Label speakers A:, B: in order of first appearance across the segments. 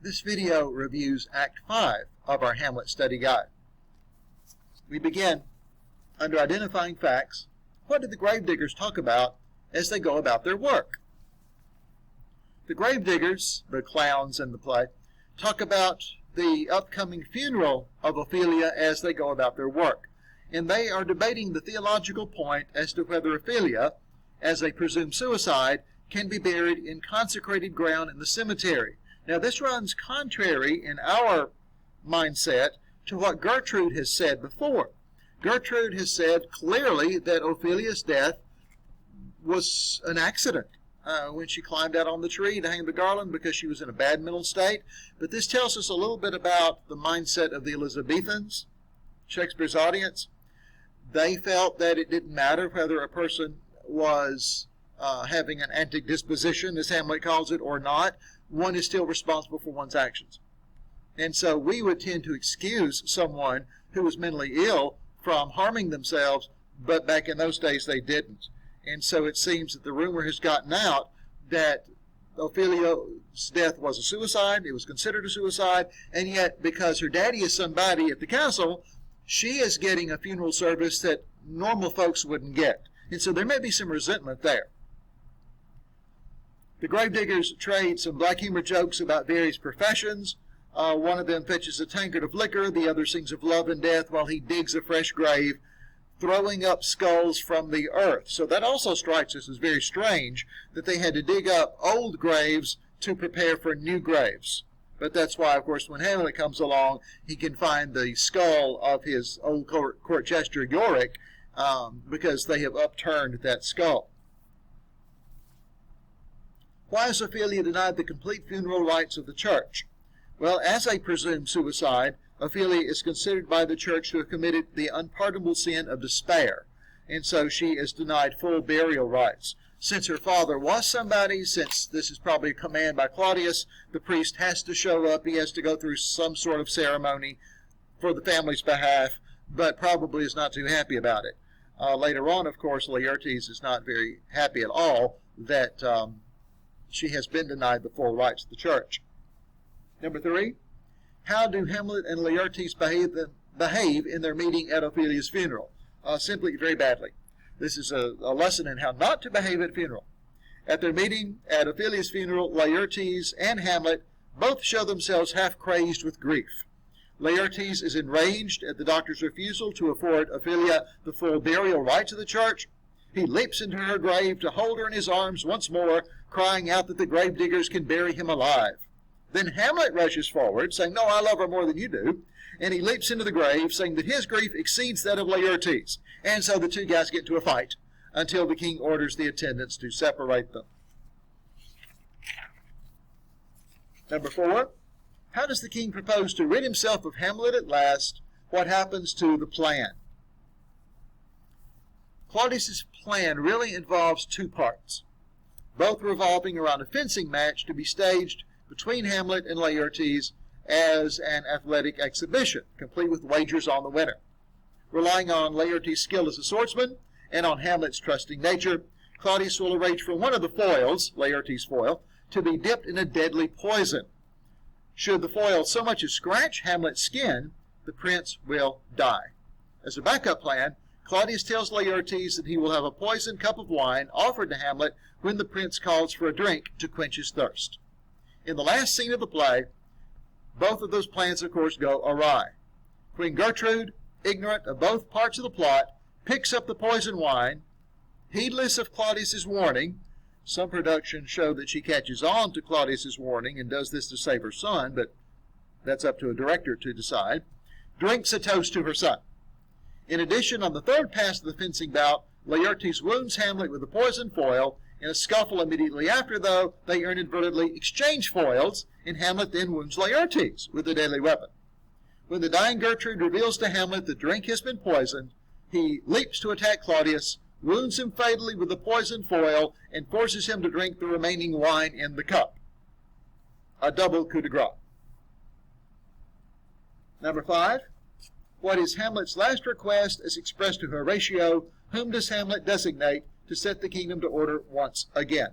A: This video reviews Act 5 of our Hamlet study guide. We begin under Identifying Facts. What did the gravediggers talk about as they go about their work? The gravediggers, the clowns in the play, talk about the upcoming funeral of Ophelia as they go about their work. And they are debating the theological point as to whether Ophelia, as a presumed suicide, can be buried in consecrated ground in the cemetery. Now, this runs contrary in our mindset to what Gertrude has said before. Gertrude has said clearly that Ophelia's death was an accident when she climbed out on the tree to hang the garland because she was in a bad mental state. But this tells us a little bit about the mindset of the Elizabethans, Shakespeare's audience. They felt that it didn't matter whether a person was having an antic disposition, as Hamlet calls it, or not. One is still responsible for one's actions. And so we would tend to excuse someone who was mentally ill from harming themselves, but back in those days they didn't. And so it seems that the rumor has gotten out that Ophelia's death was a suicide, it was considered a suicide, and yet because her daddy is somebody at the castle, she is getting a funeral service that normal folks wouldn't get. And so there may be some resentment there. The gravediggers trade some black humor jokes about various professions. One of them fetches a tankard of liquor, the other sings of love and death while he digs a fresh grave, throwing up skulls from the earth. So that also strikes us as very strange that they had to dig up old graves to prepare for new graves. But that's why, of course, when Hamlet comes along, he can find the skull of his old court jester Yorick, because they have upturned that skull. Why is Ophelia denied the complete funeral rites of the church? Well, as a presumed suicide, Ophelia is considered by the church to have committed the unpardonable sin of despair, and so she is denied full burial rites. Since her father was somebody, since this is probably a command by Claudius, the priest has to show up, he has to go through some sort of ceremony for the family's behalf, but probably is not too happy about it. Later on, of course, Lieretes is not very happy at all that she has been denied the full rights of the church. Number 3, how do Hamlet and Lieretes behave in their meeting at Ophelia's funeral? Simply very badly. This is a lesson in how not to behave at funeral. At their meeting at Ophelia's funeral, Lieretes and Hamlet both show themselves half crazed with grief. Lieretes is enraged at the doctor's refusal to afford Ophelia the full burial rites of the church. He leaps into her grave to hold her in his arms once more, crying out that the gravediggers can bury him alive. Then Hamlet rushes forward, saying, "No, I love her more than you do." And he leaps into the grave, saying that his grief exceeds that of Lieretes. And so the two guys get into a fight until the king orders the attendants to separate them. Number 4, how does the king propose to rid himself of Hamlet at last? What happens to the plan? Claudius's plan really involves 2 parts, both revolving around a fencing match to be staged between Hamlet and Lieretes as an athletic exhibition, complete with wagers on the winner. Relying on Lieretes' skill as a swordsman and on Hamlet's trusting nature, Claudius will arrange for one of the foils, Lieretes' foil, to be dipped in a deadly poison. Should the foil so much as scratch Hamlet's skin, the prince will die. As a backup plan, Claudius tells Lieretes that he will have a poisoned cup of wine offered to Hamlet when the prince calls for a drink to quench his thirst. In the last scene of the play, both of those plans, of course, go awry. Queen Gertrude, ignorant of both parts of the plot, picks up the poisoned wine, heedless of Claudius's warning. Some productions show that she catches on to Claudius's warning and does this to save her son, but that's up to a director to decide, drinks a toast to her son. In addition, on the 3rd pass of the fencing bout, Lieretes wounds Hamlet with the poisoned foil. In a scuffle immediately after, though, they inadvertently exchange foils, and Hamlet then wounds Lieretes with the deadly weapon. When the dying Gertrude reveals to Hamlet the drink has been poisoned, he leaps to attack Claudius, wounds him fatally with the poisoned foil, and forces him to drink the remaining wine in the cup. A double coup de grace. Number 5, what is Hamlet's last request as expressed to Horatio? Whom does Hamlet designate to set the kingdom to order once again?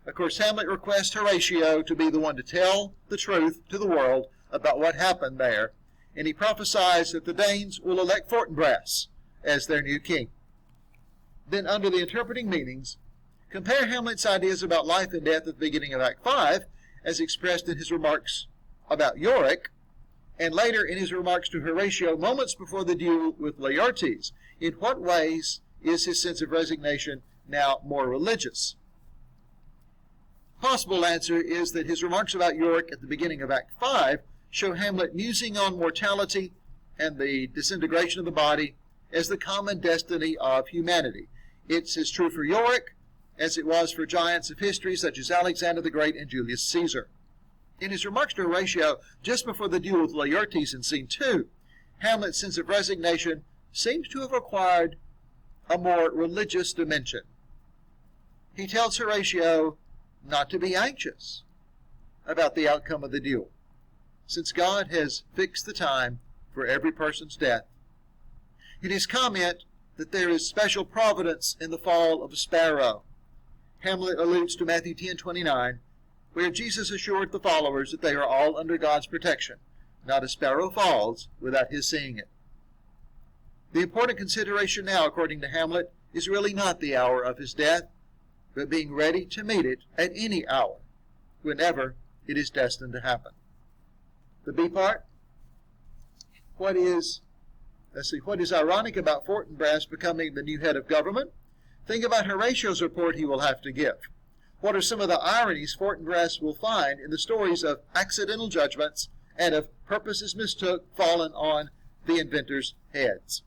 A: Of course, Hamlet requests Horatio to be the one to tell the truth to the world about what happened there, and he prophesies that the Danes will elect Fortinbras as their new king. Then, under the interpreting meanings, compare Hamlet's ideas about life and death at the beginning of Act 5, as expressed in his remarks about Yorick, and later in his remarks to Horatio moments before the duel with Laertes. In what ways is his sense of resignation now more religious? Possible answer is that his remarks about Yorick at the beginning of Act 5 show Hamlet musing on mortality and the disintegration of the body as the common destiny of humanity. It's as true for Yorick as it was for giants of history such as Alexander the Great and Julius Caesar. In his remarks to Horatio just before the duel with Laertes in Scene 2, Hamlet's sense of resignation seems to have acquired a more religious dimension. He tells Horatio not to be anxious about the outcome of the duel, since God has fixed the time for every person's death. In his comment that there is special providence in the fall of a sparrow, Hamlet alludes to Matthew 10:29, where Jesus assured the followers that they are all under God's protection. Not a sparrow falls without his seeing it. The important consideration now, according to Hamlet, is really not the hour of his death, but being ready to meet it at any hour, whenever it is destined to happen. The B part, what is ironic about Fortinbras becoming the new head of government? Think about Horatio's report he will have to give. What are some of the ironies Fortinbras will find in the stories of accidental judgments and of purposes mistook fallen on the inventors' heads?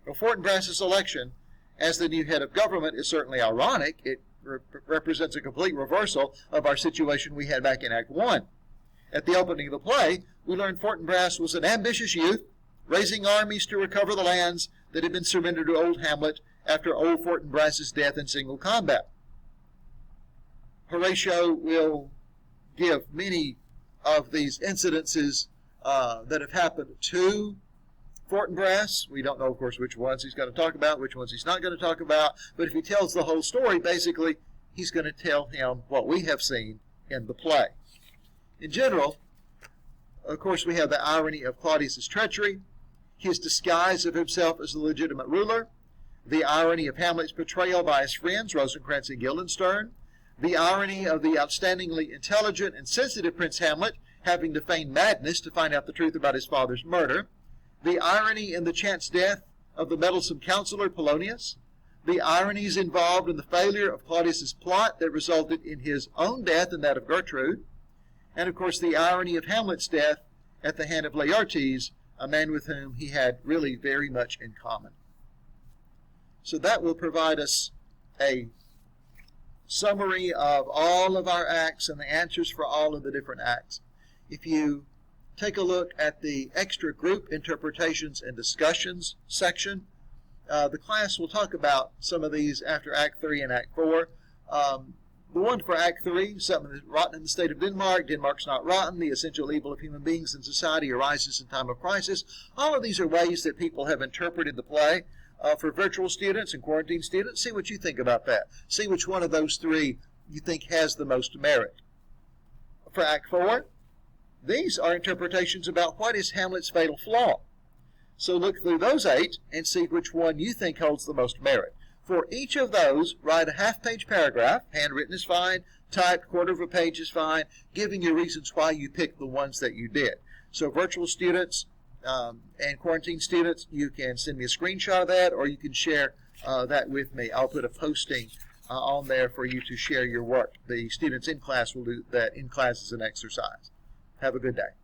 A: Well, Fortinbras' election as the new head of government is certainly ironic. It represents a complete reversal of our situation we had back in Act 1. At the opening of the play, we learned Fortinbras was an ambitious youth, raising armies to recover the lands that had been surrendered to old Hamlet after old Fortinbras' death in single combat. Horatio will give many of these incidences that have happened to Fortinbras. We don't know, of course, which ones he's going to talk about, which ones he's not going to talk about, but if he tells the whole story, basically, he's going to tell him what we have seen in the play. In general, of course, we have the irony of Claudius's treachery, his disguise of himself as a legitimate ruler, the irony of Hamlet's betrayal by his friends, Rosencrantz and Guildenstern, the irony of the outstandingly intelligent and sensitive Prince Hamlet having to feign madness to find out the truth about his father's murder, the irony in the chance death of the meddlesome counselor Polonius, the ironies involved in the failure of Claudius's plot that resulted in his own death and that of Gertrude, and of course the irony of Hamlet's death at the hand of Laertes, a man with whom he had really very much in common. So that will provide us a summary of all of our acts and the answers for all of the different acts. If you take a look at the extra group interpretations and discussions section, the class will talk about some of these after Act 3 and Act 4. The one for Act 3, something that's rotten in the state of Denmark, Denmark's not rotten, the essential evil of human beings in society arises in time of crisis. All of these are ways that people have interpreted the play. For virtual students and quarantine students, see what you think about that. See which one of those three you think has the most merit. For Act 4, these are interpretations about what is Hamlet's fatal flaw. So look through those 8 and see which one you think holds the most merit. For each of those, write a half-page paragraph, handwritten is fine, typed, quarter of a page is fine, giving you reasons why you picked the ones that you did. So virtual students and quarantine students, you can send me a screenshot of that, or you can share that with me. I'll put a posting on there for you to share your work. The students in class will do that in class as an exercise. Have a good day.